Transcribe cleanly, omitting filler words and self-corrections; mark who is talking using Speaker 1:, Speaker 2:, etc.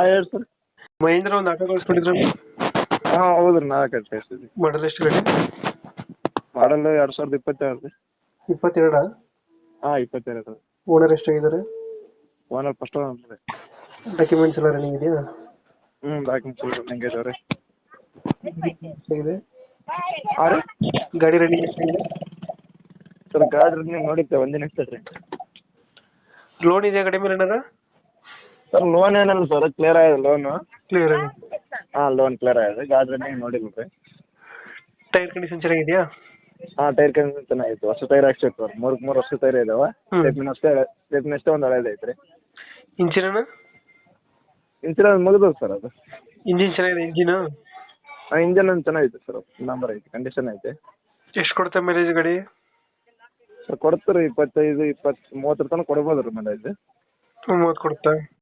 Speaker 1: ಹೇಳಿ ಸರ್.
Speaker 2: ಮಹೇಂದ್ರ ಒಂದು ಆಟೋ ಕಳಿಸ್ಕೊಟ್ಟಿದ್ರು.
Speaker 1: ಹಾಂ ಹೌದು ರೀ, ನಾಲ್ಕು ಕಳಿಸ್ತೀವಿ.
Speaker 2: ಮಾಡಲ್ ಎಷ್ಟು ಗಾಡಿ?
Speaker 1: ಮಾಡಲ್ 2022 ರೀ.
Speaker 2: 22?
Speaker 1: ಹಾಂ 22.
Speaker 2: ಓನರ್ ಎಷ್ಟಾಗಿದ್ದಾರೆ?
Speaker 1: ಓನರ್ ಫಸ್ಟ್ ಓನರ್ ರೀ.
Speaker 2: ಡಾಕ್ಯುಮೆಂಟ್ಸ್ ಎಲ್ಲ ರನ್ನಿಂಗ್ ಇದೆಯಾ?
Speaker 1: ಡಾಕ್ಯುಮೆಂಟ್ಸ್ ರನ್ನಿಂಗ್ ಇದಾವೆ ರೀ.
Speaker 2: ಎಷ್ಟಾಗಿದೆ
Speaker 1: ಹಾಂ ರೀ.
Speaker 2: ಗಾಡಿ ರನ್ನಿಂಗ್ ಎಷ್ಟಾಗಿದೆ?
Speaker 1: ಸರ್ ಗಾಡಿ ರನ್ನಿಂಗ್ ನೋಡಿದ್ದೆ ಒಂದಿನ ರೀ.
Speaker 2: ಲೋನ್ ಇದೆಯಾ ಗಾಡಿ ಮೇಲೆ ಏನಾರ?
Speaker 1: ಸರ್ ಲೋನ್ ಏನಿಲ್ಲ ಸರ್, ಕ್ಲಿಯರ್ ಆಗಿದೆ ಲೋನು.
Speaker 2: ಕ್ಲಿಯರ್ ಆಗಿದೆ.
Speaker 1: ಹಾಂ ಲೋನ್ ಕ್ಲಿಯರ್ ಆಗಿದೆ. ಗಾಡಿ ರನ್ನಿಂಗ್ ನೋಡಿಲ್ಲ ರೀ.
Speaker 2: ಟೈರ್ ಕಂಡೀಷನ್ ಚೆನ್ನಾಗಿದೆಯಾ?
Speaker 1: ಹಾಂ ಟೈರ್ ಕಂಡೀಷನ್ ಚೆನ್ನಾಗಿತ್ತು. ಹೊಸ ಟೈರ್ ಹಾಕ್ಸಿತ್ತು ಅವ್ರು. 3 ವರ್ಷ ಟೈರ್ ಇದಾವೆ. ಸ್ಟೆಪ್ನಿ ಅಷ್ಟೇ ಒಂದು ಹಳೇದು ಐತೆ ರೀ.
Speaker 2: ಇಂಜಿನ್
Speaker 1: ಇನ್ಸೂರೆನ್ಸ್ ಮುಗಿದದ ಸರ್ ಅದು.
Speaker 2: ಇಂಜಿನ್ ಚೆನ್ನಾಗಿದೆ.
Speaker 1: ಇಂಜನ್ ಒಂದು ಚೆನ್ನಾಗೈತೆ ಸರ್, ನಂಬರ್ ಐತೆ, ಕಂಡೀಷನ್ ಐತೆ.
Speaker 2: ಎಷ್ಟು ಕೊಡುತ್ತೆ ಮೈಲೇಜ್ ಗಾಡಿ?
Speaker 1: ಸರ್ ಕೊಡ್ತಾರೆ 25, 20, 30 ತನಕ ಕೊಡ್ಬೋದು ರೀ ಮೈಲೇಜ್.
Speaker 2: 30 ಕೊಡುತ್ತಾ?